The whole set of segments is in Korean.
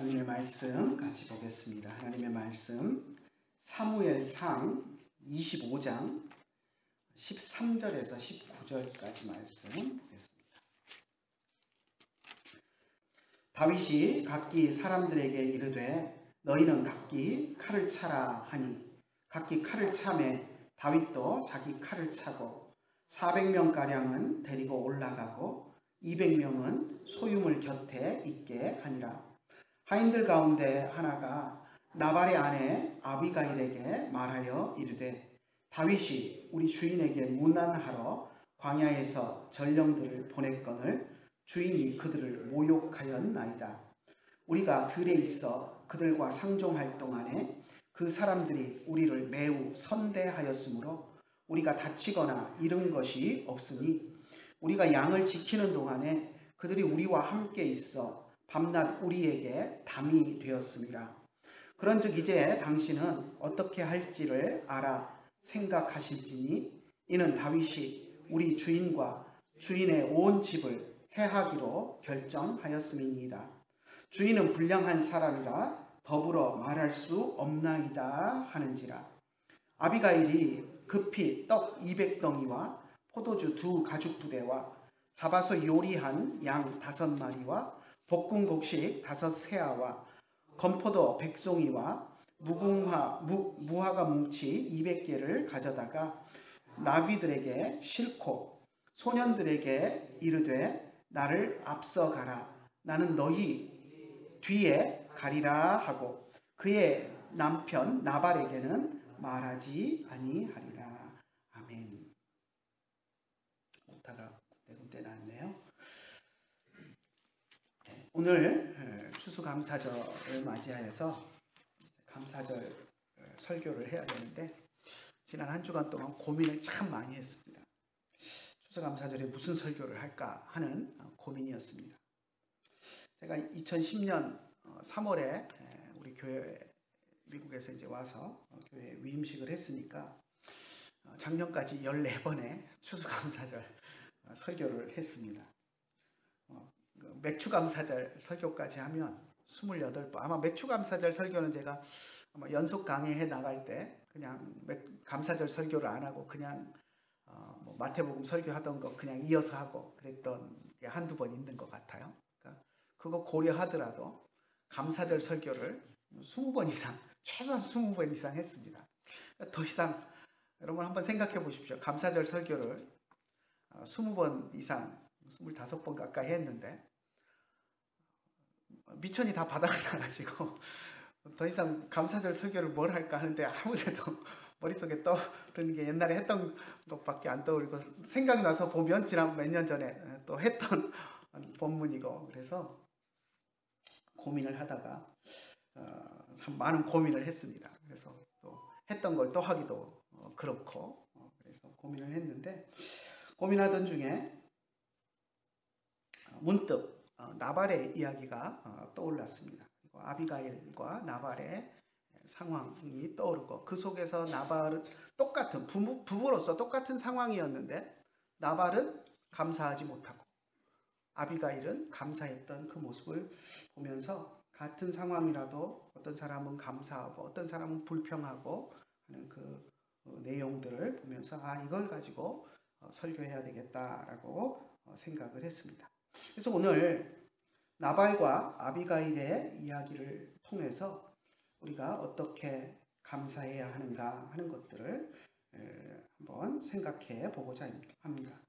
하나님의 말씀 같이 보겠습니다. 하나님의 말씀 사무엘상 25장 13절에서 19절까지 말씀 보겠습니다. 다윗이 각기 사람들에게 이르되 너희는 각기 칼을 차라 하니 각기 칼을 차매 다윗도 자기 칼을 차고 400명가량은 데리고 올라가고 200명은 소유물 곁에 있게 하니라. 하인들 가운데 하나가 나발의 아내 아비가일에게 말하여 이르되 다윗이 우리 주인에게 문안하러 광야에서 전령들을 보냈거늘 주인이 그들을 모욕하였나이다. 우리가 들에 있어 그들과 상종할 동안에 그 사람들이 우리를 매우 선대하였으므로 우리가 다치거나 잃은 것이 없으니 우리가 양을 지키는 동안에 그들이 우리와 함께 있어 밤낮 우리에게 담이 되었습니다. 그런즉 이제 당신은 어떻게 할지를 알아 생각하실지니 이는 다윗이 우리 주인과 주인의 온 집을 해하기로 결정하였음이니이다. 주인은 불량한 사람이라 더불어 말할 수 없나이다 하는지라. 아비가일이 급히 떡 200덩이와 포도주 2 가죽 부대와 잡아서 요리한 양 5마리와 볶은 곡식 5 세아와 건포도 100송이와 무화과 뭉치 200개를 가져다가 나귀들에게 싣고 소년들에게 이르되 나를 앞서가라. 나는 너희 뒤에 가리라 하고 그의 남편 나발에게는 말하지 아니하리라. 아멘. 오타가 군데 났네요. 오늘 추수감사절을 맞이하여서 감사절 설교를 해야 되는데 지난 한 주간 동안 고민을 참 많이 했습니다. 추수감사절에 무슨 설교를 할까 하는 고민이었습니다. 제가 2010년 3월에 우리 교회 미국에서 이제 와서 교회 위임식을 했으니까 작년까지 14번의 추수감사절 설교를 했습니다. 맥추감사절 설교까지 하면 28번. 아마 맥추감사절 설교는 제가 아마 연속 강의해 나갈 때 그냥 감사절 설교를 안 하고 그냥 뭐 마태복음 설교하던 거 그냥 이어서 하고 그랬던 게 한두 번 있는 것 같아요. 그러니까 그거 고려하더라도 감사절 설교를 20번 이상, 최소한 20번 이상 했습니다. 더 이상 여러분 한번 생각해 보십시오. 감사절 설교를 20번 이상, 25번 가까이 했는데 미천이 다 바닥을 나가지고 더 이상 감사절 설교를 뭘 할까 하는데 아무래도 머릿속에 떠오르는 게 옛날에 했던 것밖에 안 떠오르고 생각나서 보면 지난 몇 년 전에 또 했던 본문이고 그래서 고민을 하다가 참 많은 고민을 했습니다. 그래서 또 했던 걸 또 하기도 그렇고 그래서 고민을 했는데 고민하던 중에 문득 나발의 이야기가 떠올랐습니다. 아비가일과 나발의 상황이 떠오르고 그 속에서 나발은 똑같은 부부로서 똑같은 상황이었는데 나발은 감사하지 못하고 아비가일은 감사했던 그 모습을 보면서 같은 상황이라도 어떤 사람은 감사하고 어떤 사람은 불평하고 하는 그 내용들을 보면서 이걸 가지고 설교해야 되겠다라고 생각을 했습니다. 그래서 오늘 나발과 아비가일의 이야기를 통해서 우리가 어떻게 감사해야 하는가 하는 것들을 한번 생각해 보고자 합니다.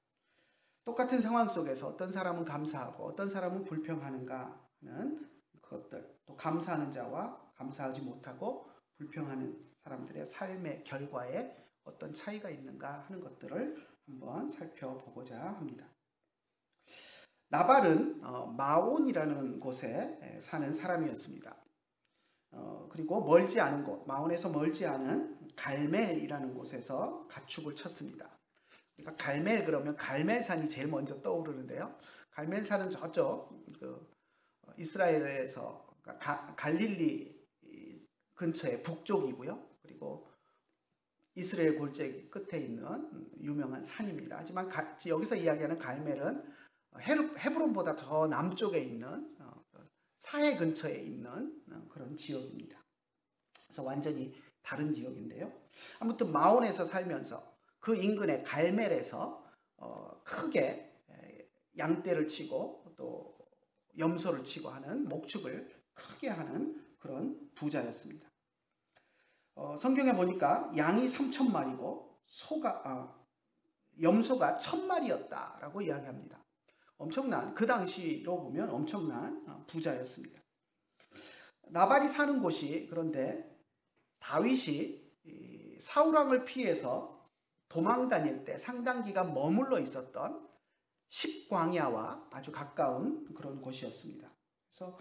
똑같은 상황 속에서 어떤 사람은 감사하고 어떤 사람은 불평하는가 하는 그것들, 또 감사하는 자와 감사하지 못하고 불평하는 사람들의 삶의 결과에 어떤 차이가 있는가 하는 것들을 한번 살펴보고자 합니다. 나발은 마온이라는 곳에 사는 사람이었습니다. 그리고 멀지 않은 곳, 마온에서 멀지 않은 갈멜이라는 곳에서 가축을 쳤습니다. 그러니까 갈멜 그러면 갈멜산이 제일 먼저 떠오르는데요. 갈멜산은 저쪽 이스라엘에서 갈릴리 근처의 북쪽이고요. 그리고 이스라엘 골짜기 끝에 있는 유명한 산입니다. 하지만 여기서 이야기하는 갈멜은 헤브론보다 더 남쪽에 있는 사해 근처에 있는 그런 지역입니다. 그래서 완전히 다른 지역인데요. 아무튼 마온에서 살면서 그 인근의 갈멜에서 크게 양떼를 치고 또 염소를 치고 하는 목축을 크게 하는 그런 부자였습니다. 성경에 보니까 양이 3,000마리고 염소가 1,000마리였다라고 이야기합니다. 엄청난, 그 당시로 보면 엄청난 부자였습니다. 나발이 사는 곳이, 그런데 다윗이 사울 왕을 피해서 도망 다닐 때 상당 기간 머물러 있었던 십광야와 아주 가까운 그런 곳이었습니다. 그래서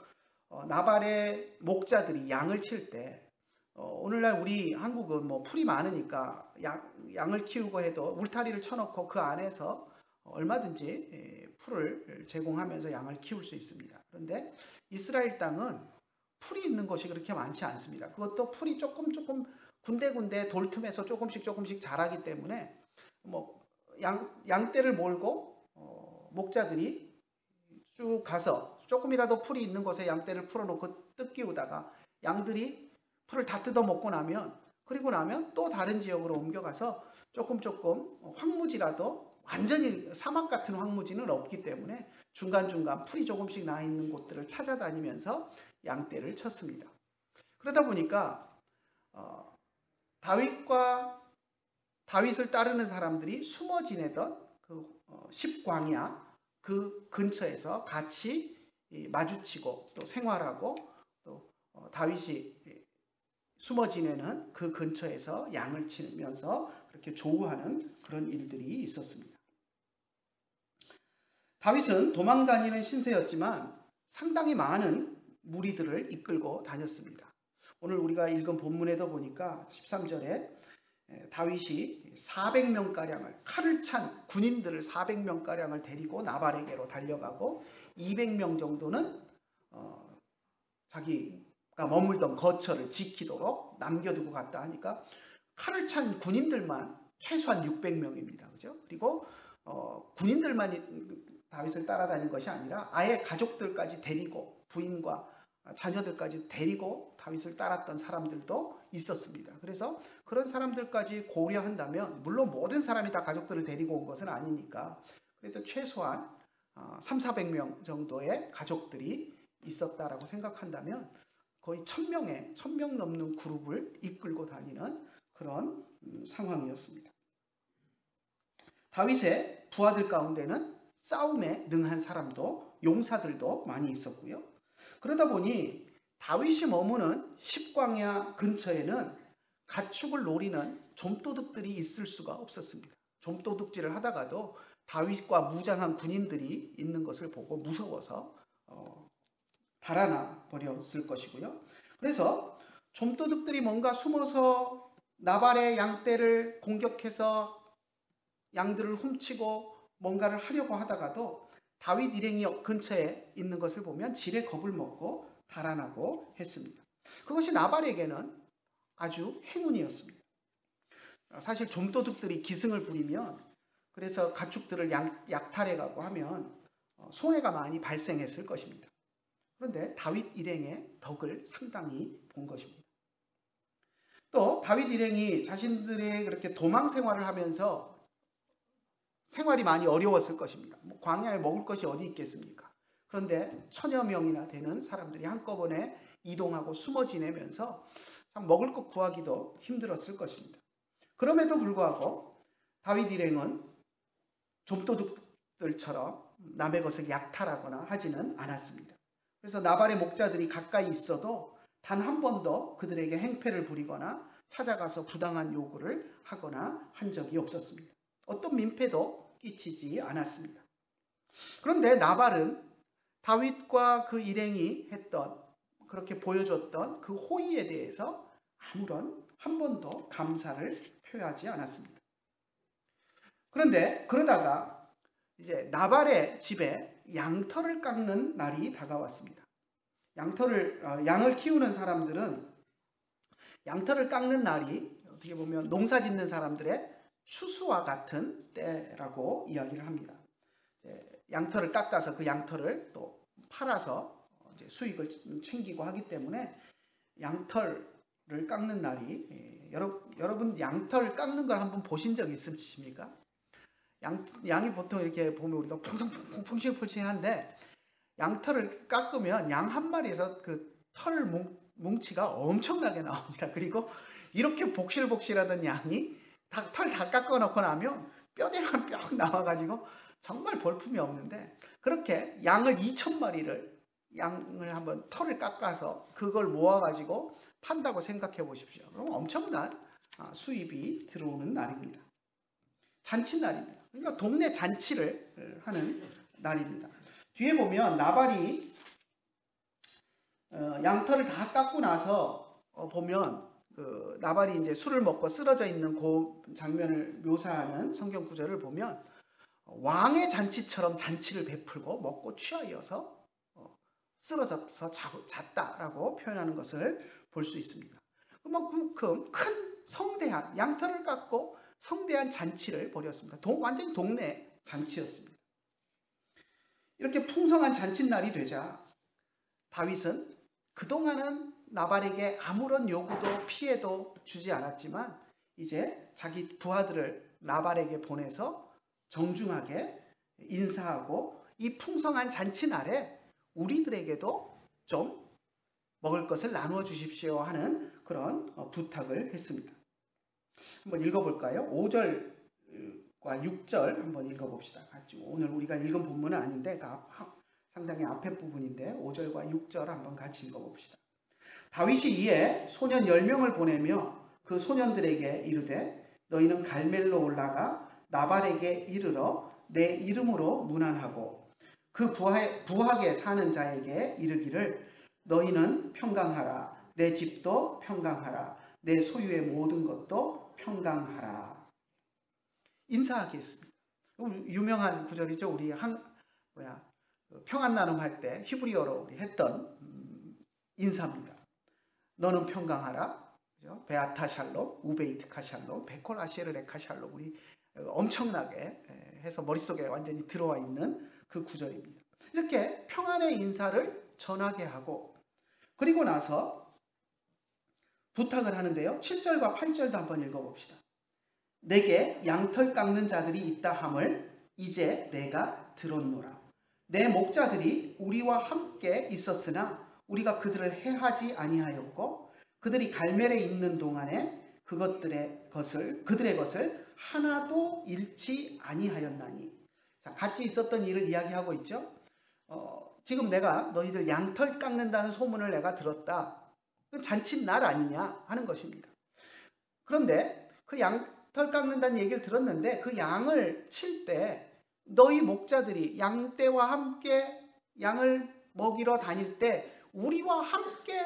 나발의 목자들이 양을 칠 때, 오늘날 우리 한국은 뭐 풀이 많으니까 양을 키우고 해도 울타리를 쳐놓고 그 안에서 얼마든지 풀을 제공하면서 양을 키울 수 있습니다. 그런데 이스라엘 땅은 풀이 있는 것이 그렇게 많지 않습니다. 그것도 풀이 조금 군데군데 돌틈에서 조금씩 자라기 때문에 뭐 양떼를 몰고 목자들이 쭉 가서 조금이라도 풀이 있는 곳에 양떼를 풀어놓고 뜯기우다가 양들이 풀을 다 뜯어 먹고 나면, 그리고 나면 또 다른 지역으로 옮겨가서 조금 황무지라도, 완전히 사막 같은 황무지는 없기 때문에 중간중간 풀이 조금씩 나 있는 곳들을 찾아다니면서 양떼를 쳤습니다. 그러다 보니까 다윗을 따르는 사람들이 숨어 지내던 그 십광야 그 근처에서 같이 마주치고 또 생활하고, 또 다윗이 숨어 지내는 그 근처에서 양을 치면서 그렇게 조우하는 그런 일들이 있었습니다. 다윗은 도망 다니는 신세였지만 상당히 많은 무리들을 이끌고 다녔습니다. 오늘 우리가 읽은 본문에도 보니까 13절에 다윗이 400명가량을, 칼을 찬 군인들을 400명가량을 데리고 나발에게로 달려가고 200명 정도는 자기가 머물던 거처를 지키도록 남겨두고 갔다 하니까 칼을 찬 군인들만 최소한 600명입니다. 그죠? 그리고 군인들만 다윗을 따라다닌 것이 아니라 아예 가족들까지 데리고, 부인과 자녀들까지 데리고 다윗을 따랐던 사람들도 있었습니다. 그래서 그런 사람들까지 고려한다면, 물론 모든 사람이 다 가족들을 데리고 온 것은 아니니까 그래도 최소한 300~400명 정도의 가족들이 있었다라고 생각한다면 거의 1,000명 넘는 그룹을 이끌고 다니는 그런 상황이었습니다. 다윗의 부하들 가운데는 싸움에 능한 사람도, 용사들도 많이 있었고요. 그러다 보니 다윗이 머무는 십광야 근처에는 가축을 노리는 좀도둑들이 있을 수가 없었습니다. 좀도둑질을 하다가도 다윗과 무장한 군인들이 있는 것을 보고 무서워서 달아나 버렸을 것이고요. 그래서 좀도둑들이 뭔가 숨어서 나발의 양떼를 공격해서 양들을 훔치고 뭔가를 하려고 하다가도 다윗 일행이 근처에 있는 것을 보면 지레 겁을 먹고 달아나고 했습니다. 그것이 나발에게는 아주 행운이었습니다. 사실 좀도둑들이 기승을 부리면, 그래서 가축들을 약탈해가고 하면 손해가 많이 발생했을 것입니다. 그런데 다윗 일행의 덕을 상당히 본 것입니다. 또 다윗 일행이 자신들의 그렇게 도망 생활을 하면서 생활이 많이 어려웠을 것입니다. 광야에 먹을 것이 어디 있겠습니까? 그런데 1,000여 명이나 되는 사람들이 한꺼번에 이동하고 숨어 지내면서 참 먹을 것 구하기도 힘들었을 것입니다. 그럼에도 불구하고 다윗 일행은 좀도둑들처럼 남의 것을 약탈하거나 하지는 않았습니다. 그래서 나발의 목자들이 가까이 있어도 단 한 번도 그들에게 행패를 부리거나 찾아가서 부당한 요구를 하거나 한 적이 없었습니다. 어떤 민폐도 끼치지 않았습니다. 그런데 나발은 다윗과 그 일행이 그렇게 보여줬던 그 호의에 대해서 아무런 한 번도 감사를 표하지 않았습니다. 그런데 그러다가 이제 나발의 집에 양털을 깎는 날이 다가왔습니다. 양을 키우는 사람들은 양털을 깎는 날이 어떻게 보면 농사 짓는 사람들의 추수와 같은 때라고 이야기를 합니다. 양털을 깎아서 그 양털을 또 팔아서 이제 수익을 챙기고 하기 때문에 양털을 깎는 날이 여러분 양털 깎는 걸 한번 보신 적 있으십니까? 양이 보통 이렇게 보면 우리가 퐁퐁퐁퐁싱한데 양털을 깎으면 양 한 마리에서 그 털 뭉치가 엄청나게 나옵니다. 그리고 이렇게 복실복실하던 양이 털 다 깎아 놓고 나면 뼈대만 뿅 나와가지고 정말 볼품이 없는데, 그렇게 양을 2,000마리를 양을 한번 털을 깎아서 그걸 모아가지고 판다고 생각해 보십시오. 그럼 엄청난 수입이 들어오는 날입니다. 잔치날입니다. 그러니까 동네 잔치를 하는 날입니다. 뒤에 보면 나발이 양털을 다 깎고 나서 보면 그 나발이 이제 술을 먹고 쓰러져 있는 그 장면을 묘사하는 성경 구절을 보면 왕의 잔치처럼 잔치를 베풀고 먹고 취하여서 쓰러져서 잤다라고 표현하는 것을 볼 수 있습니다. 그만큼 큰 성대한 양털을 깎고 성대한 잔치를 벌였습니다. 완전히 동네 잔치였습니다. 이렇게 풍성한 잔칫날이 되자 다윗은 그동안은 나발에게 아무런 요구도 피해도 주지 않았지만 이제 자기 부하들을 나발에게 보내서 정중하게 인사하고 이 풍성한 잔치날에 우리들에게도 좀 먹을 것을 나누어 주십시오 하는 그런 부탁을 했습니다. 한번 읽어볼까요? 5절과 6절 한번 읽어봅시다. 오늘 우리가 읽은 본문은 아닌데 상당히 앞에 부분인데 5절과 6절 한번 같이 읽어봅시다. 다윗이 이에 소년 10명을 보내며 그 소년들에게 이르되 너희는 갈멜로 올라가 나발에게 이르러 내 이름으로 문안하고 그 부하게 사는 자에게 이르기를 너희는 평강하라. 내 집도 평강하라. 내 소유의 모든 것도 평강하라. 인사하게 했습니다. 유명한 구절이죠. 우리 평안 나눔할 때 히브리어로 우리 했던 인사입니다. 너는 평강하라. 그죠? 베아타 샬롬, 우베이트카 샬롬, 베콜아시에르레카 샬롬. 우리 엄청나게 해서 머릿속에 완전히 들어와 있는 그 구절입니다. 이렇게 평안의 인사를 전하게 하고 그리고 나서 부탁을 하는데요. 7절과 8절도 한번 읽어봅시다. 내게 양털 깎는 자들이 있다 함을 이제 내가 들었노라. 내 목자들이 우리와 함께 있었으나 우리가 그들을 해하지 아니하였고 그들이 갈멜에 있는 동안에 그들의 것을 하나도 잃지 아니하였나니. 자, 같이 있었던 일을 이야기하고 있죠. 지금 내가 너희들 양털 깎는다는 소문을 내가 들었다. 잔칫날 아니냐 하는 것입니다. 그런데 그 양털 깎는다는 얘기를 들었는데 그 양을 칠 때 너희 목자들이 양떼와 함께 양을 먹이러 다닐 때 우리와 함께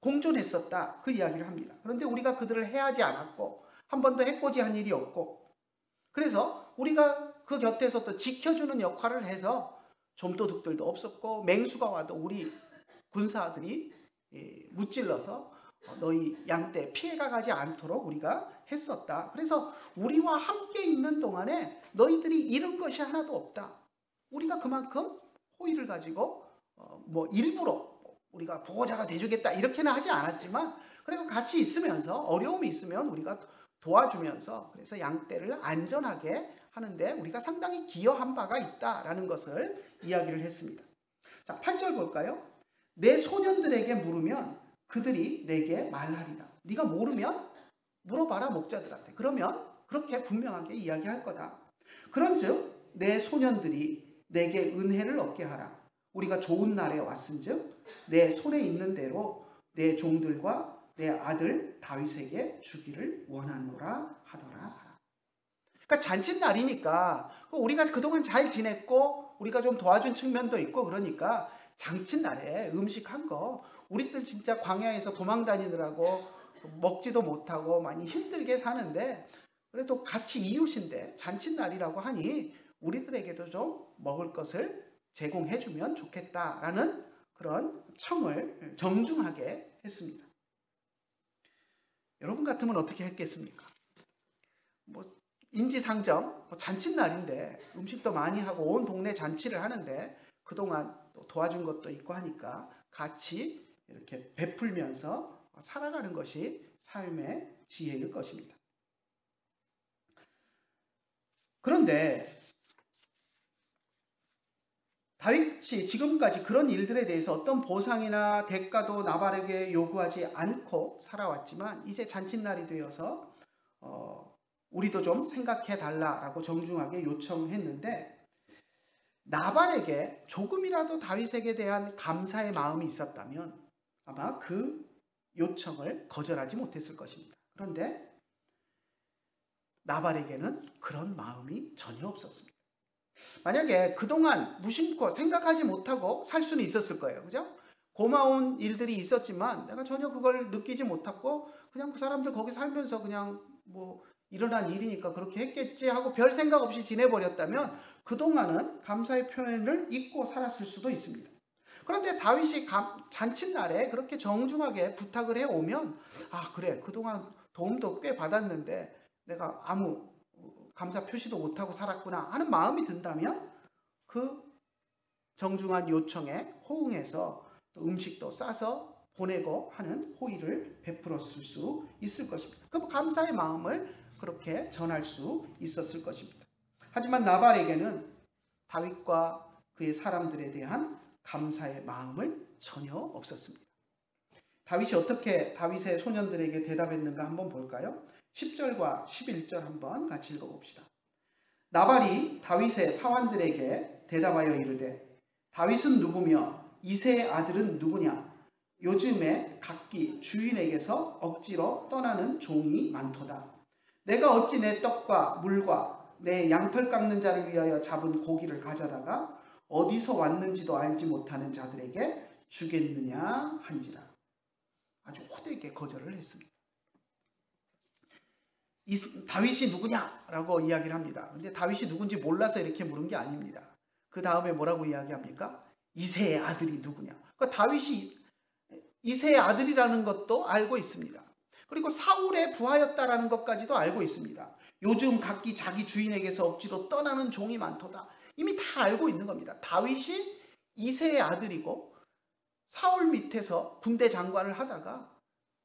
공존했었다. 그 이야기를 합니다. 그런데 우리가 그들을 해하지 않았고 한 번도 해코지한 일이 없고 그래서 우리가 그 곁에서 또 지켜주는 역할을 해서 좀도둑들도 없었고 맹수가 와도 우리 군사들이 무찔러서 너희 양떼 피해가 가지 않도록 우리가 했었다. 그래서 우리와 함께 있는 동안에 너희들이 잃은 것이 하나도 없다. 우리가 그만큼 호의를 가지고 일부러 우리가 보호자가 돼주겠다 이렇게는 하지 않았지만 그래도 같이 있으면서 어려움이 있으면 우리가 도와주면서 그래서 양떼를 안전하게 하는데 우리가 상당히 기여한 바가 있다라는 것을 이야기를 했습니다. 자, 8절 볼까요? 내 소년들에게 물으면 그들이 내게 말하리라. 네가 모르면 물어봐라 목자들한테. 그러면 그렇게 분명하게 이야기할 거다. 그런즉 내 소년들이 내게 은혜를 얻게 하라. 우리가 좋은 날에 왔은즉 내 손에 있는 대로 내 종들과 내 아들 다윗에게 주기를 원하노라 하더라. 그러니까 잔칫날이니까 우리가 그동안 잘 지냈고 우리가 좀 도와준 측면도 있고 그러니까 잔칫날에 음식한 거 우리들 진짜 광야에서 도망 다니느라고 먹지도 못하고 많이 힘들게 사는데 그래도 같이 이웃인데 잔칫날이라고 하니 우리들에게도 좀 먹을 것을 제공해주면 좋겠다라는 그런 청을 정중하게 했습니다. 여러분 같으면 어떻게 했겠습니까? 인지상정 잔칫날인데 음식도 많이 하고 온 동네 잔치를 하는데 그동안 또 도와준 것도 있고 하니까 같이 이렇게 베풀면서 살아가는 것이 삶의 지혜일 것입니다. 그런데 다윗이 지금까지 그런 일들에 대해서 어떤 보상이나 대가도 나발에게 요구하지 않고 살아왔지만 이제 잔칫날이 되어서 우리도 좀 생각해 달라라고 정중하게 요청했는데 나발에게 조금이라도 다윗에게 대한 감사의 마음이 있었다면 아마 그 요청을 거절하지 못했을 것입니다. 그런데 나발에게는 그런 마음이 전혀 없었습니다. 만약에 그동안 무심코 생각하지 못하고 살 수는 있었을 거예요. 그죠? 고마운 일들이 있었지만 내가 전혀 그걸 느끼지 못하고 그냥 그 사람들 거기 살면서 그냥 뭐 일어난 일이니까 그렇게 했겠지 하고 별 생각 없이 지내버렸다면 그동안은 감사의 표현을 잊고 살았을 수도 있습니다. 그런데 다윗이 잔칫날에 그렇게 정중하게 부탁을 해오면 아 그래 그동안 도움도 꽤 받았는데 내가 아무 감사 표시도 못하고 살았구나 하는 마음이 든다면 그 정중한 요청에 호응해서 또 음식도 싸서 보내고 하는 호의를 베풀었을 수 있을 것입니다. 그 감사의 마음을 그렇게 전할 수 있었을 것입니다. 하지만 나발에게는 다윗과 그의 사람들에 대한 감사의 마음을 전혀 없었습니다. 다윗이 어떻게 다윗의 소년들에게 대답했는가 한번 볼까요? 10절과 11절 한번 같이 읽어봅시다. 나발이 다윗의 사환들에게 대답하여 이르되 다윗은 누구며 이새의 아들은 누구냐? 요즘에 각기 주인에게서 억지로 떠나는 종이 많도다. 내가 어찌 내 떡과 물과 내 양털 깎는 자를 위하여 잡은 고기를 가져다가 어디서 왔는지도 알지 못하는 자들에게 주겠느냐 한지라. 아주 호되게 거절을 했습니다. 다윗이 누구냐라고 이야기를 합니다. 근데 다윗이 누군지 몰라서 이렇게 물은 게 아닙니다. 그 다음에 뭐라고 이야기합니까? 이새의 아들이 누구냐. 그러니까 다윗이 이새의 아들이라는 것도 알고 있습니다. 그리고 사울의 부하였다라는 것까지도 알고 있습니다. 요즘 각기 자기 주인에게서 억지로 떠나는 종이 많도다. 이미 다 알고 있는 겁니다. 다윗이 이새의 아들이고 사울 밑에서 군대 장관을 하다가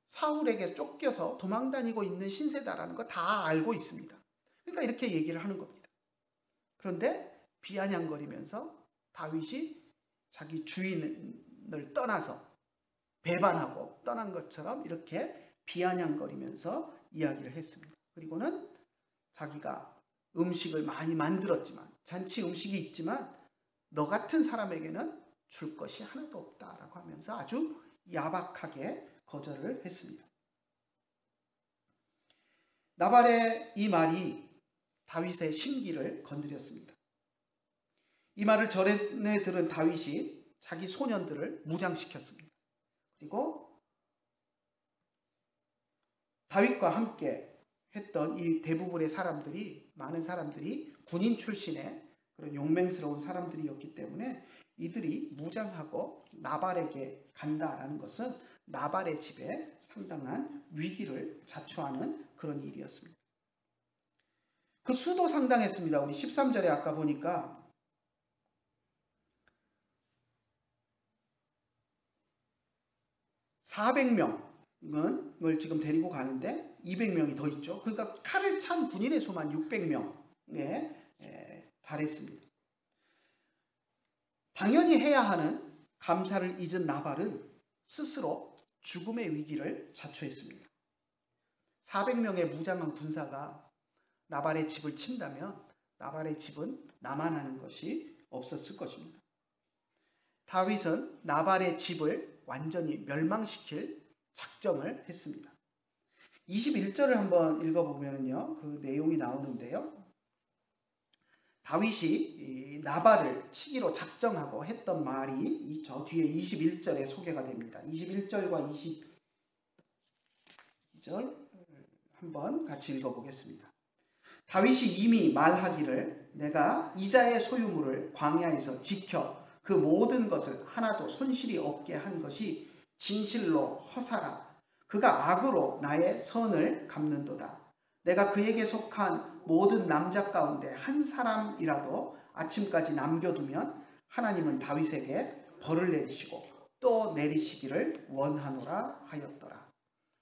사울에게 쫓겨서 도망다니고 있는 신세다라는 거 다 알고 있습니다. 그러니까 이렇게 얘기를 하는 겁니다. 그런데 비아냥거리면서 다윗이 자기 주인을 떠나서 배반하고 떠난 것처럼 이렇게 비아냥거리면서 이야기를 했습니다. 그리고는 자기가 음식을 많이 만들었지만 잔치 음식이 있지만 너 같은 사람에게는 줄 것이 하나도 없다라고 하면서 아주 야박하게 거절을 했습니다. 나발의 이 말이 다윗의 심기를 건드렸습니다. 이 말을 전해 들은 다윗이 자기 소년들을 무장시켰습니다. 그리고 다윗과 함께 했던 이 대부분의 사람들이 많은 사람들이 군인 출신의 그런 용맹스러운 사람들이었기 때문에 이들이 무장하고 나발에게 간다라는 것은 나발의 집에 상당한 위기를 자초하는 그런 일이었습니다. 그 수도 상당했습니다. 우리 13절에 아까 보니까 (400명을) 지금 데리고 가는데 200명이 더 있죠. 그러니까 칼을 찬 군인의 수만 600명에 달했습니다. 당연히 해야 하는 감사를 잊은 나발은 스스로 죽음의 위기를 자초했습니다. 400명의 무장한 군사가 나발의 집을 친다면 나발의 집은 남아나는 것이 없었을 것입니다. 다윗은 나발의 집을 완전히 멸망시킬 작정을 했습니다. 21절을 한번 읽어보면요, 그 내용이 나오는데요. 다윗이 나발을 치기로 작정하고 했던 말이 저 뒤에 21절에 소개가 됩니다. 21절과 22절 한번 같이 읽어보겠습니다. 다윗이 이미 말하기를 내가 이자의 소유물을 광야에서 지켜 그 모든 것을 하나도 손실이 없게 한 것이 진실로 허사라. 그가 악으로 나의 선을 갚는도다. 내가 그에게 속한 모든 남자 가운데 한 사람이라도 아침까지 남겨두면 하나님은 다윗에게 벌을 내리시고 또 내리시기를 원하노라 하였더라.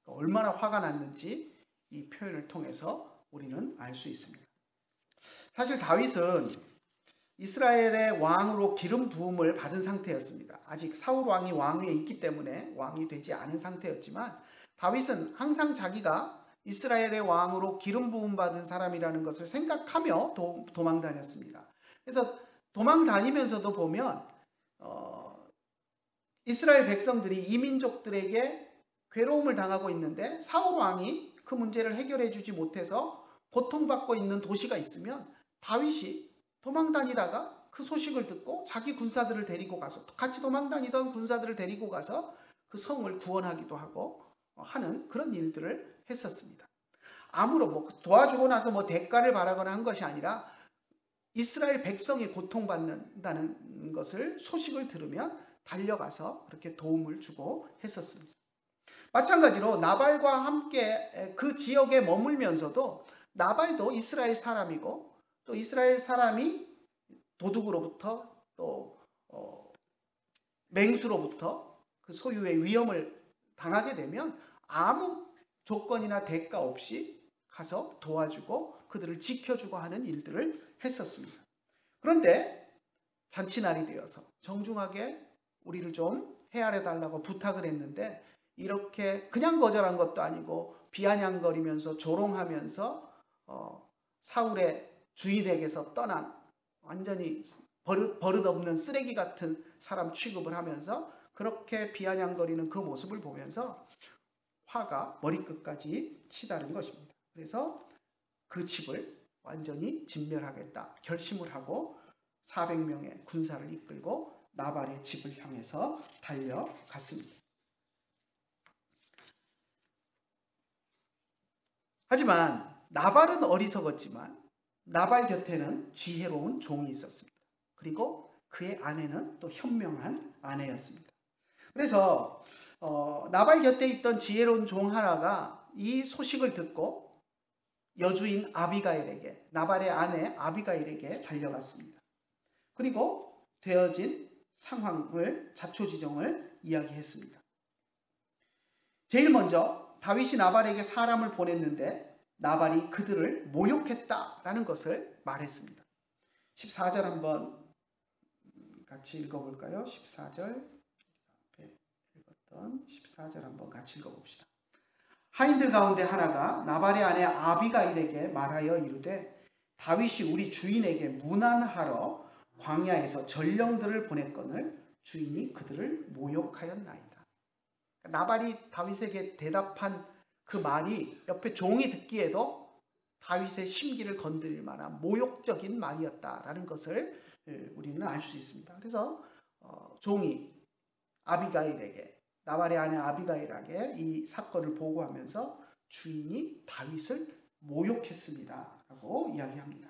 얼마나 화가 났는지 이 표현을 통해서 우리는 알 수 있습니다. 사실 다윗은 이스라엘의 왕으로 기름 부음을 받은 상태였습니다. 아직 사울 왕이 왕위에 있기 때문에 왕이 되지 않은 상태였지만 다윗은 항상 자기가 이스라엘의 왕으로 기름 부음 받은 사람이라는 것을 생각하며 도망 다녔습니다. 그래서 도망 다니면서도 보면 이스라엘 백성들이 이민족들에게 괴로움을 당하고 있는데 사울 왕이 그 문제를 해결해 주지 못해서 고통받고 있는 도시가 있으면 다윗이 도망 다니다가 그 소식을 듣고 자기 군사들을 데리고 가서 같이 도망 다니던 군사들을 데리고 가서 그 성을 구원하기도 하고 하는 그런 일들을 했었습니다. 아무로 도와주고 나서 대가를 바라거나 한 것이 아니라 이스라엘 백성이 고통받는다는 것을 소식을 들으면 달려가서 그렇게 도움을 주고 했었습니다. 마찬가지로 나발과 함께 그 지역에 머물면서도 나발도 이스라엘 사람이고 또 이스라엘 사람이 도둑으로부터 또 맹수로부터 그 소유의 위험을 당하게 되면 아무 조건이나 대가 없이 가서 도와주고 그들을 지켜주고 하는 일들을 했었습니다. 그런데 잔치날이 되어서 정중하게 우리를 좀 헤아려 달라고 부탁을 했는데 이렇게 그냥 거절한 것도 아니고 비아냥거리면서 조롱하면서 사울의 주인에게서 떠난 완전히 버릇없는 쓰레기 같은 사람 취급을 하면서 그렇게 비아냥거리는 그 모습을 보면서 화가 머리끝까지 치다른 것입니다. 그래서 그 집을 완전히 진멸하겠다 결심을 하고 400명의 군사를 이끌고 나발의 집을 향해서 달려갔습니다. 하지만 나발은 어리석었지만 나발 곁에는 지혜로운 종이 있었습니다. 그리고 그의 아내는 또 현명한 아내였습니다. 그래서 나발 곁에 있던 지혜로운 종 하나가 이 소식을 듣고 여주인 아비가일에게 나발의 아내 아비가일에게 달려갔습니다. 그리고 되어진 상황을 자초지종을 이야기했습니다. 제일 먼저 다윗이 나발에게 사람을 보냈는데 나발이 그들을 모욕했다라는 것을 말했습니다. 14절 한번 같이 읽어볼까요? 14절 앞에 읽었던 14절 한번 같이 읽어봅시다. 하인들 가운데 하나가 나발의 아내 아비가일에게 말하여 이르되 다윗이 우리 주인에게 문안하러 광야에서 전령들을 보냈거늘 주인이 그들을 모욕하였나이다. 나발이 다윗에게 대답한 그 말이 옆에 종이 듣기에도 다윗의 심기를 건드릴 만한 모욕적인 말이었다라는 것을 우리는 알 수 있습니다. 그래서 종이 아비가일에게 나발의 아내 아비가일에게 이 사건을 보고하면서 주인이 다윗을 모욕했습니다라고 이야기합니다.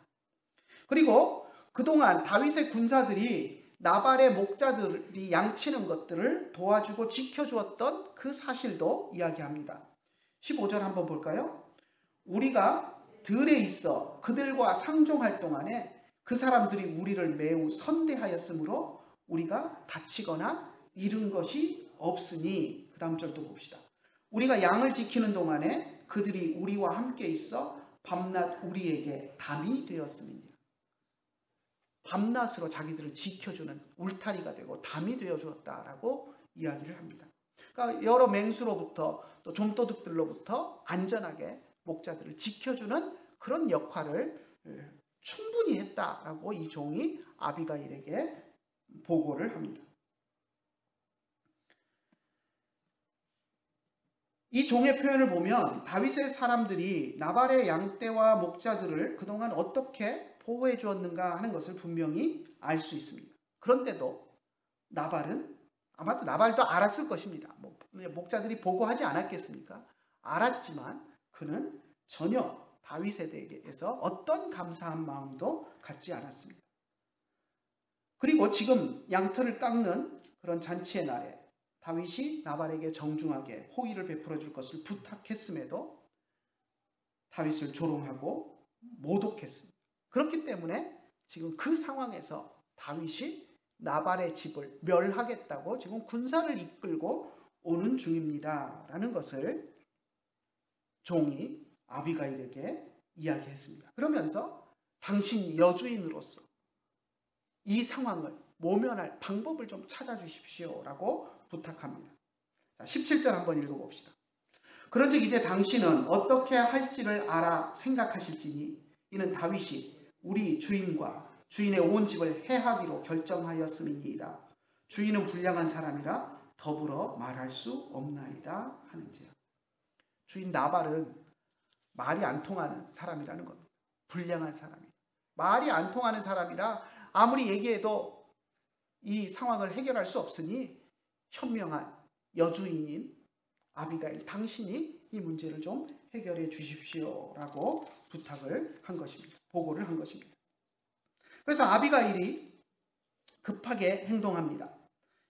그리고 그동안 다윗의 군사들이 나발의 목자들이 양치는 것들을 도와주고 지켜주었던 그 사실도 이야기합니다. 15절 한번 볼까요? 우리가 들에 있어 그들과 상종할 동안에 그 사람들이 우리를 매우 선대하였으므로 우리가 다치거나 잃은 것이 없으니 그 다음 절도 봅시다. 우리가 양을 지키는 동안에 그들이 우리와 함께 있어 밤낮 우리에게 담이 되었습니다. 밤낮으로 자기들을 지켜주는 울타리가 되고 담이 되어 주었다라고 이야기를 합니다. 그러니까 여러 맹수로부터 또 좀도둑들로부터 안전하게 목자들을 지켜주는 그런 역할을 충분히 했다라고 이 종이 아비가일에게 보고를 합니다. 이 종의 표현을 보면 다윗의 사람들이 나발의 양떼와 목자들을 그동안 어떻게 보호해 주었는가 하는 것을 분명히 알 수 있습니다. 그런데도 나발은 아마도 나발도 알았을 것입니다. 목자들이 보고하지 않았겠습니까? 알았지만 그는 전혀 다윗에 대해서 어떤 감사한 마음도 갖지 않았습니다. 그리고 지금 양털을 깎는 그런 잔치의 날에 다윗이 나발에게 정중하게 호의를 베풀어 줄 것을 부탁했음에도 다윗을 조롱하고 모독했습니다. 그렇기 때문에 지금 그 상황에서 다윗이 나발의 집을 멸하겠다고 지금 군사를 이끌고 오는 중입니다. 라는 것을 종이 아비가일에게 이야기했습니다. 그러면서 당신 여주인으로서 이 상황을 모면할 방법을 좀 찾아주십시오 라고 부탁합니다. 자, 17절 한번 읽어봅시다. 그런즉 이제 당신은 어떻게 할지를 알아 생각하실지니 이는 다윗이 우리 주인과 주인의 온 집을 해하기로 결정하였음이니이다. 주인은 불량한 사람이라 더불어 말할 수 없나이다 하는지라. 주인 나발은 말이 안 통하는 사람이라는 겁니다. 불량한 사람이. 말이 안 통하는 사람이라 아무리 얘기해도 이 상황을 해결할 수 없으니 현명한 여주인인 아비가일 당신이 이 문제를 좀 해결해 주십시오라고 부탁을 한 것입니다. 보고를 한 것입니다. 그래서 아비가일이 급하게 행동합니다.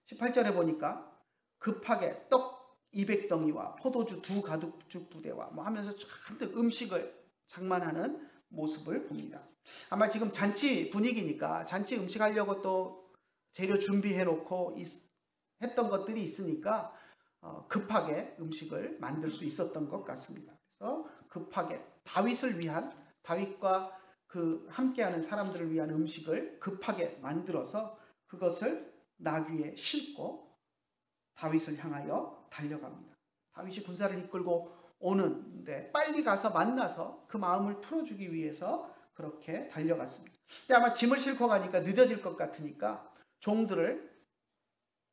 18절에 보니까 급하게 떡 200덩이와 포도주 2가죽 부대와 뭐 하면서 잔뜩 음식을 장만하는 모습을 봅니다. 아마 지금 잔치 분위기니까 잔치 음식 하려고 또 재료 준비해 놓고 했던 것들이 있으니까 급하게 음식을 만들 수 있었던 것 같습니다. 그래서 급하게 다윗을 위한 다윗과 그 함께하는 사람들을 위한 음식을 급하게 만들어서 그것을 나귀에 싣고 다윗을 향하여 달려갑니다. 다윗이 군사를 이끌고 오는데 빨리 가서 만나서 그 마음을 풀어주기 위해서 그렇게 달려갔습니다. 근데 아마 짐을 싣고 가니까 늦어질 것 같으니까 종들을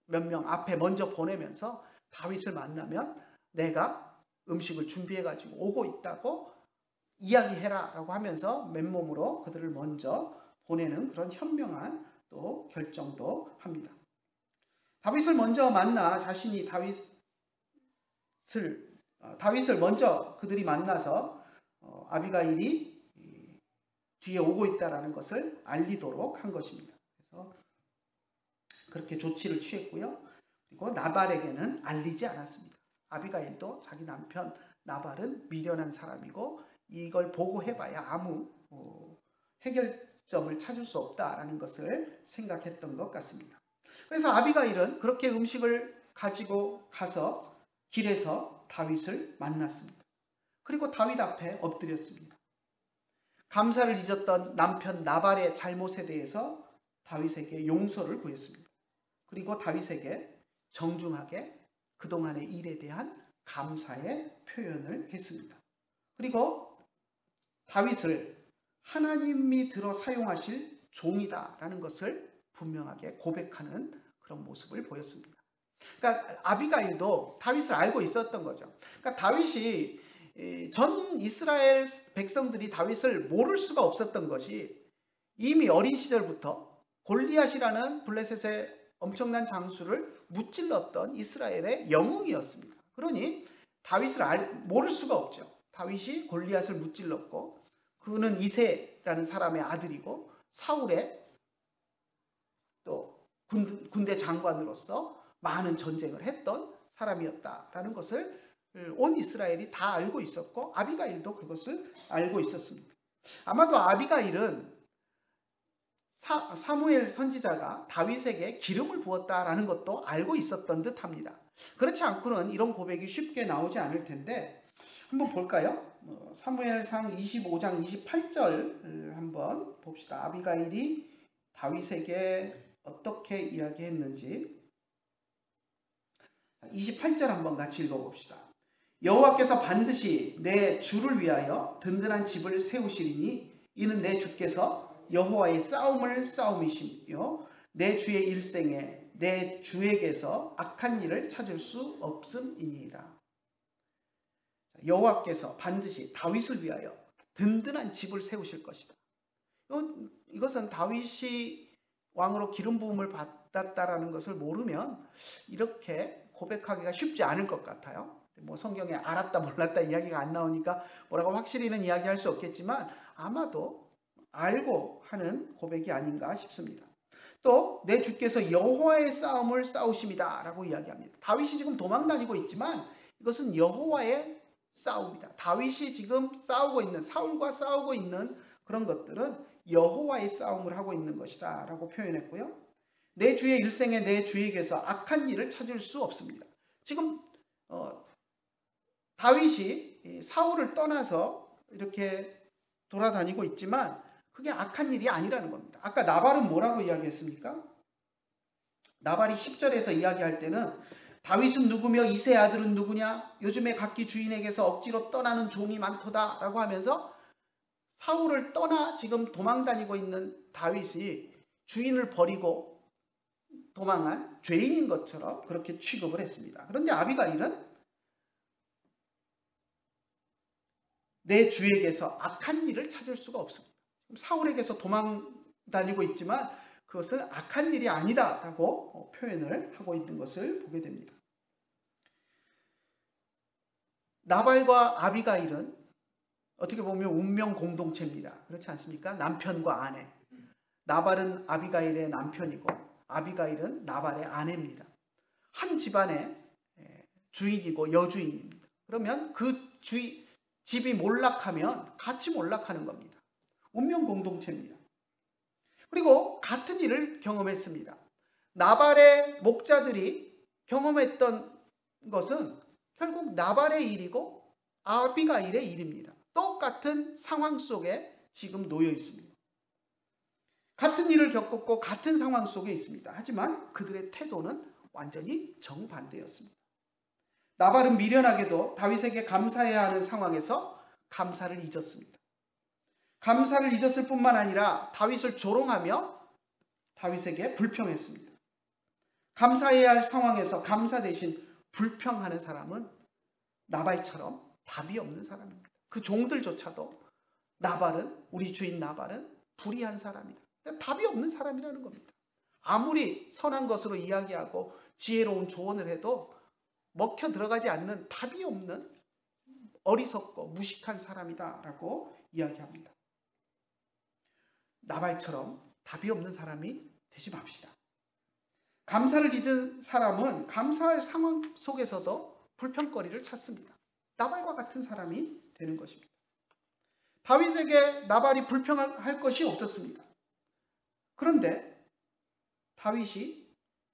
몇 명 앞에 먼저 보내면서 다윗을 만나면 내가 음식을 준비해가지고 오고 있다고 이야기해라 라고 하면서 맨몸으로 그들을 먼저 보내는 그런 현명한 또 결정도 합니다. 다윗을 먼저 만나 자신이 다윗을 먼저 그들이 만나서 아비가일이 뒤에 오고 있다라는 것을 알리도록 한 것입니다. 그래서 그렇게 조치를 취했고요. 그리고 나발에게는 알리지 않았습니다. 아비가일도 자기 남편 나발은 미련한 사람이고 이걸 보고해봐야 아무 해결점을 찾을 수 없다라는 것을 생각했던 것 같습니다. 그래서 아비가일은 그렇게 음식을 가지고 가서 길에서 다윗을 만났습니다. 그리고 다윗 앞에 엎드렸습니다. 감사를 잊었던 남편 나발의 잘못에 대해서 다윗에게 용서를 구했습니다. 그리고 다윗에게 정중하게 그동안의 일에 대한 감사의 표현을 했습니다. 그리고 다윗을 하나님이 들어 사용하실 종이다라는 것을 분명하게 고백하는 그런 모습을 보였습니다. 그러니까 아비가일도 다윗을 알고 있었던 거죠. 그러니까 다윗이 전 이스라엘 백성들이 다윗을 모를 수가 없었던 것이 이미 어린 시절부터 골리앗이라는 블레셋의 엄청난 장수를 무찔렀던 이스라엘의 영웅이었습니다. 그러니 다윗을 모를 수가 없죠. 다윗이 골리앗을 무찔렀고 그는 이새라는 사람의 아들이고 사울의 또 군대 장관으로서 많은 전쟁을 했던 사람이었다라는 것을 온 이스라엘이 다 알고 있었고 아비가일도 그것을 알고 있었습니다. 아마도 아비가일은 사무엘 선지자가 다윗에게 기름을 부었다라는 것도 알고 있었던 듯합니다. 그렇지 않고는 이런 고백이 쉽게 나오지 않을 텐데 한번 볼까요? 사무엘상 25장 28절 한번 봅시다. 아비가일이 다윗에게 어떻게 이야기했는지 28절 한번 같이 읽어봅시다. 여호와께서 반드시 내 주를 위하여 든든한 집을 세우시리니 이는 내 주께서 여호와의 싸움을 싸움이시며 내 주의 일생에 내 주에게서 악한 일을 찾을 수 없음이니이다. 여호와께서 반드시 다윗을 위하여 든든한 집을 세우실 것이다. 이것은 다윗이 왕으로 기름 부음을 받았다라는 것을 모르면 이렇게 고백하기가 쉽지 않을 것 같아요. 뭐 성경에 알았다 몰랐다 이야기가 안 나오니까 뭐라고 확실히는 이야기할 수 없겠지만 아마도 알고 하는 고백이 아닌가 싶습니다. 또 내 주께서 여호와의 싸움을 싸우십니다 라고 이야기합니다. 다윗이 지금 도망 다니고 있지만 이것은 여호와의 싸움이다. 다윗이 지금 싸우고 있는 사울과 싸우고 있는 그런 것들은 여호와의 싸움을 하고 있는 것이다 라고 표현했고요. 내 주의 일생에 내 주에게서 악한 일을 찾을 수 없습니다. 지금 다윗이 사울을 떠나서 이렇게 돌아다니고 있지만 그게 악한 일이 아니라는 겁니다. 아까 나발은 뭐라고 이야기했습니까? 나발이 10절에서 이야기할 때는 다윗은 누구며 이새의 아들은 누구냐? 요즘에 각기 주인에게서 억지로 떠나는 종이 많도다 라고 하면서 사울을 떠나 지금 도망다니고 있는 다윗이 주인을 버리고 도망한 죄인인 것처럼 그렇게 취급을 했습니다. 그런데 아비가일은 내 주에게서 악한 일을 찾을 수가 없습니다. 사울에게서 도망다니고 있지만 그것은 악한 일이 아니다라고 표현을 하고 있는 것을 보게 됩니다. 나발과 아비가일은 어떻게 보면 운명 공동체입니다. 그렇지 않습니까? 남편과 아내. 나발은 아비가일의 남편이고 아비가일은 나발의 아내입니다. 한 집안의 주인이고 여주인입니다. 그러면 그 집이 몰락하면 같이 몰락하는 겁니다. 운명 공동체입니다. 그리고 같은 일을 경험했습니다. 나발의 목자들이 경험했던 것은 결국 나발의 일이고 아비가일의 일입니다. 똑같은 상황 속에 지금 놓여 있습니다. 같은 일을 겪었고 같은 상황 속에 있습니다. 하지만 그들의 태도는 완전히 정반대였습니다. 나발은 미련하게도 다윗에게 감사해야 하는 상황에서 감사를 잊었습니다. 감사를 잊었을 뿐만 아니라 다윗을 조롱하며 다윗에게 불평했습니다. 감사해야 할 상황에서 감사 대신 불평하는 사람은 나발처럼 답이 없는 사람입니다. 그 종들조차도 나발은, 우리 주인 나발은 불의한 사람이다. 답이 없는 사람이라는 겁니다. 아무리 선한 것으로 이야기하고 지혜로운 조언을 해도 먹혀 들어가지 않는 답이 없는 어리석고 무식한 사람이다라고 이야기합니다. 나발처럼 답이 없는 사람이 되지 맙시다. 감사를 잊은 사람은 감사할 상황 속에서도 불평거리를 찾습니다. 나발과 같은 사람이 되는 것입니다. 다윗에게 나발이 불평할 것이 없었습니다. 그런데 다윗이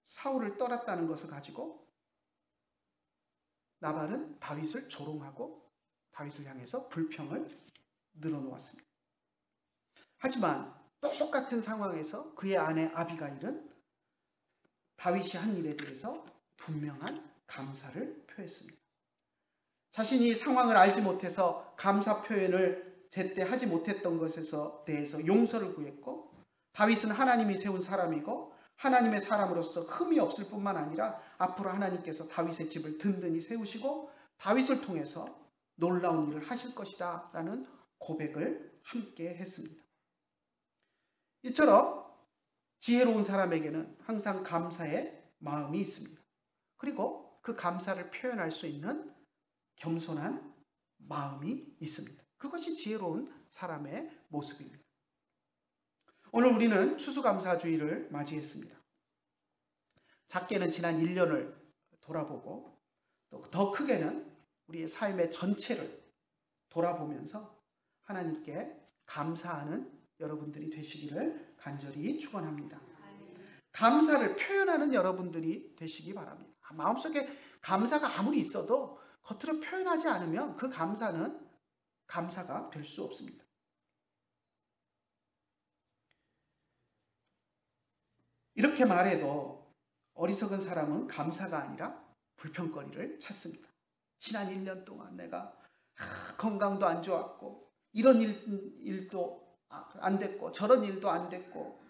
사울을 떠났다는 것을 가지고 나발은 다윗을 조롱하고 다윗을 향해서 불평을 늘어놓았습니다. 하지만 똑같은 상황에서 그의 아내 아비가일은 다윗이 한 일에 대해서 분명한 감사를 표했습니다. 자신이 상황을 알지 못해서 감사 표현을 제때 하지 못했던 것에서 대해서 용서를 구했고 다윗은 하나님이 세운 사람이고 하나님의 사람으로서 흠이 없을 뿐만 아니라 앞으로 하나님께서 다윗의 집을 든든히 세우시고 다윗을 통해서 놀라운 일을 하실 것이다 라는 고백을 함께 했습니다. 이처럼 지혜로운 사람에게는 항상 감사의 마음이 있습니다. 그리고 그 감사를 표현할 수 있는 겸손한 마음이 있습니다. 그것이 지혜로운 사람의 모습입니다. 오늘 우리는 추수감사주의를 맞이했습니다. 작게는 지난 1년을 돌아보고 또 더 크게는 우리의 삶의 전체를 돌아보면서 하나님께 감사하는 여러분들이 되시기를 간절히 축원합니다. 감사를 표현하는 여러분들이 되시기 바랍니다. 마음속에 감사가 아무리 있어도 겉으로 표현하지 않으면 그 감사는 감사가 될 수 없습니다. 이렇게 말해도 어리석은 사람은 감사가 아니라 불평거리를 찾습니다. 지난 1년 동안 내가 건강도 안 좋았고 이런 일도 안 됐고 저런 일도 안 됐고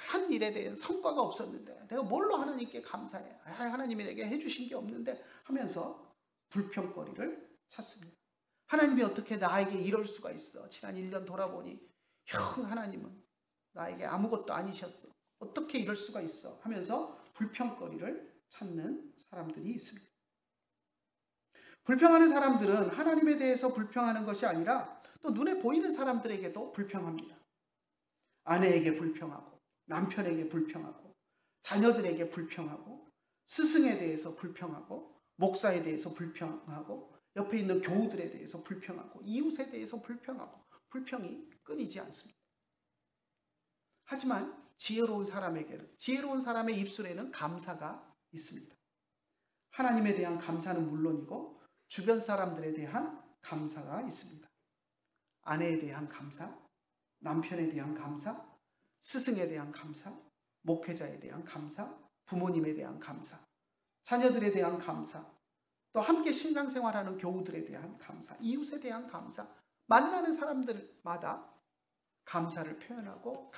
한 일에 대한 성과가 없었는데 내가 뭘로 하나님께 감사해? 하나님이 내게 해주신 게 없는데 하면서 불평거리를 찾습니다. 하나님이 어떻게 나에게 이럴 수가 있어? 지난 1년 돌아보니 하나님은 나에게 아무것도 아니셨어. 어떻게 이럴 수가 있어? 하면서 불평거리를 찾는 사람들이 있습니다. 불평하는 사람들은 하나님에 대해서 불평하는 것이 아니라 또 눈에 보이는 사람들에게도 불평합니다. 아내에게 불평하고 남편에게 불평하고 자녀들에게 불평하고 스승에 대해서 불평하고 목사에 대해서 불평하고 옆에 있는 교우들에 대해서 불평하고 이웃에 대해서 불평하고 불평이 끊이지 않습니다. 하지만 지혜로운 사람의 입술에는 감사가 있습니다. 하나님에 대한 감사는 물론이고 주변 사람들에 대한 감사가 있습니다. 아내에 대한 감사, 남편에 대한 감사, 스승에 대한 감사, 목회자에 대한 감사, 부모님에 대한 감사, 자녀들에 대한 감사, 또 함께 신앙생활하는 교우들에 대한 감사, 이웃에 대한 감사, 만나는 사람들마다 감사를 표현하고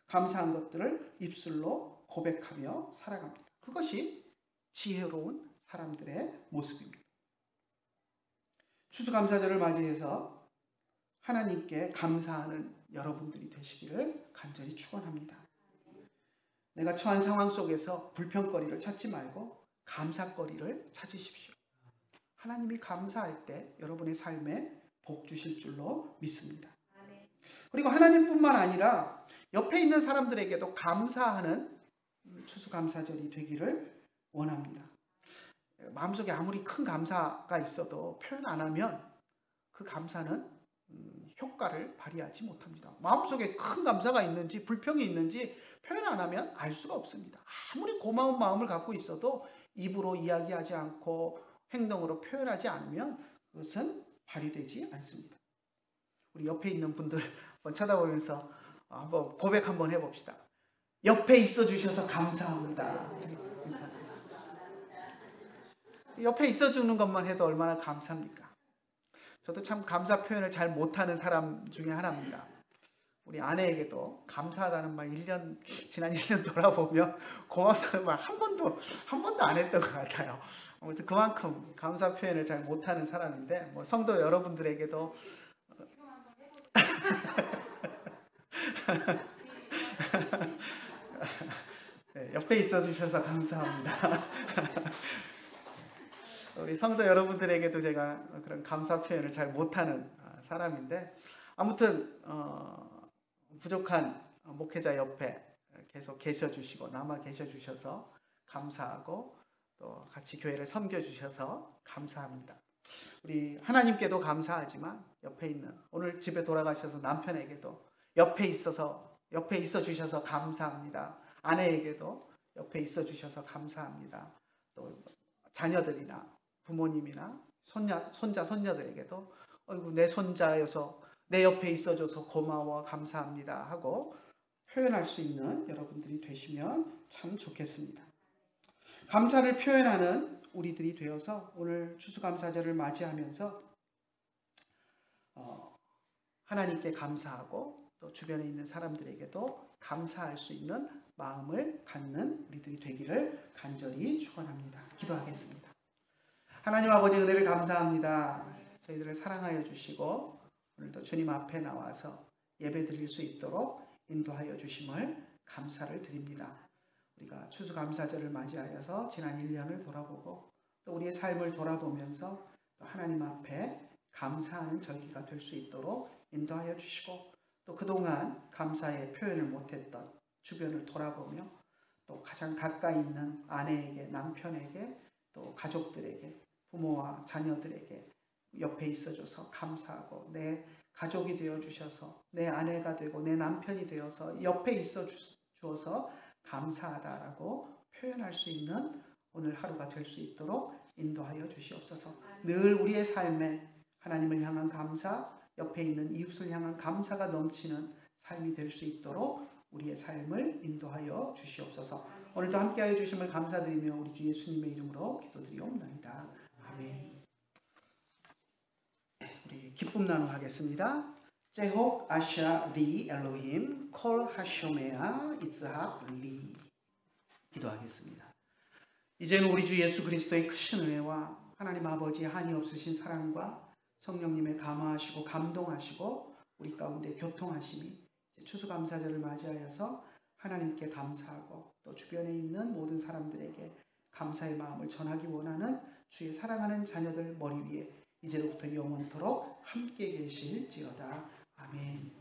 감사한 것들을 입술로 고백하며 살아갑니다. 그것이 지혜로운 사람들의 모습입니다. 추수감사절을 맞이해서 하나님께 감사하는 여러분들이 되시기를 간절히 축원합니다. 내가 처한 상황 속에서 불평거리를 찾지 말고 감사거리를 찾으십시오. 하나님이 감사할 때 여러분의 삶에 복 주실 줄로 믿습니다. 그리고 하나님뿐만 아니라 옆에 있는 사람들에게도 감사하는 추수감사절이 되기를 원합니다. 마음속에 아무리 큰 감사가 있어도 표현 안 하면 그 감사는 효과를 발휘하지 못합니다. 마음속에 큰 감사가 있는지 불평이 있는지 표현 안 하면 알 수가 없습니다. 아무리 고마운 마음을 갖고 있어도 입으로 이야기하지 않고 행동으로 표현하지 않으면 그것은 발휘되지 않습니다. 우리 옆에 있는 분들 한번 쳐다보면서 한번 고백 한번 해봅시다. 옆에 있어 주셔서 감사합니다. 옆에 있어 주는 것만 해도 얼마나 감사합니까? 저도 참 감사 표현을 잘 못하는 사람 중에 하나입니다. 우리 아내에게도 감사하다는 말 지난 1년 돌아보면 고맙다는 말 한 번도 안 했던 것 같아요. 아무튼 그만큼 감사 표현을 잘 못하는 사람인데 성도 여러분들에게도 네, 옆에 있어 주셔서 감사합니다. 우리 성도 여러분들에게도 제가 그런 감사 표현을 잘 못하는 사람인데 아무튼 부족한 목회자 옆에 계속 계셔주시고 남아 계셔주셔서 감사하고 또 같이 교회를 섬겨주셔서 감사합니다. 우리 하나님께도 감사하지만 옆에 있는 오늘 집에 돌아가셔서 남편에게도 옆에 있어 주셔서 감사합니다. 아내에게도 옆에 있어 주셔서 감사합니다. 또 자녀들이나 부모님이나 손자 손녀들에게도 내 손자여서 내 옆에 있어줘서 고마워 감사합니다 하고 표현할 수 있는 여러분들이 되시면 참 좋겠습니다. 감사를 표현하는 우리들이 되어서 오늘 추수감사절을 맞이하면서 하나님께 감사하고 또 주변에 있는 사람들에게도 감사할 수 있는 마음을 갖는 우리들이 되기를 간절히 축원합니다. 기도하겠습니다. 하나님 아버지 은혜를 감사합니다. 저희들을 사랑하여 주시고 오늘도 주님 앞에 나와서 예배 드릴 수 있도록 인도하여 주심을 감사를 드립니다. 우리가 추수감사절을 맞이하여서 지난 1년을 돌아보고 또 우리의 삶을 돌아보면서 또 하나님 앞에 감사하는 절기가 될 수 있도록 인도하여 주시고 또 그동안 감사의 표현을 못했던 주변을 돌아보며 또 가장 가까이 있는 아내에게 남편에게 또 가족들에게 부모와 자녀들에게 옆에 있어줘서 감사하고 내 가족이 되어주셔서 내 아내가 되고 내 남편이 되어서 옆에 있어 주어서 감사하다라고 표현할 수 있는 오늘 하루가 될 수 있도록 인도하여 주시옵소서. 늘 우리의 삶에 하나님을 향한 감사, 옆에 있는 이웃을 향한 감사가 넘치는 삶이 될 수 있도록 우리의 삶을 인도하여 주시옵소서. 오늘도 함께하여 주심을 감사드리며 우리 주 예수님의 이름으로 기도드리옵나이다. 아멘. 우리 기쁨 나누하겠습니다. 제홉 아샤 리 엘로힘 콜 하쇼메아 이츠학 리. 기도하겠습니다. 이제는 우리 주 예수 그리스도의 크신 은혜와 하나님 아버지의 한이 없으신 사랑과 성령님의 감화하시고 감동하시고 우리 가운데 교통하심이 추수감사절을 맞이하여서 하나님께 감사하고 또 주변에 있는 모든 사람들에게 감사의 마음을 전하기 원하는 주의 사랑하는 자녀들 머리 위에 이제로부터 영원토록 함께 계실지어다. 아멘.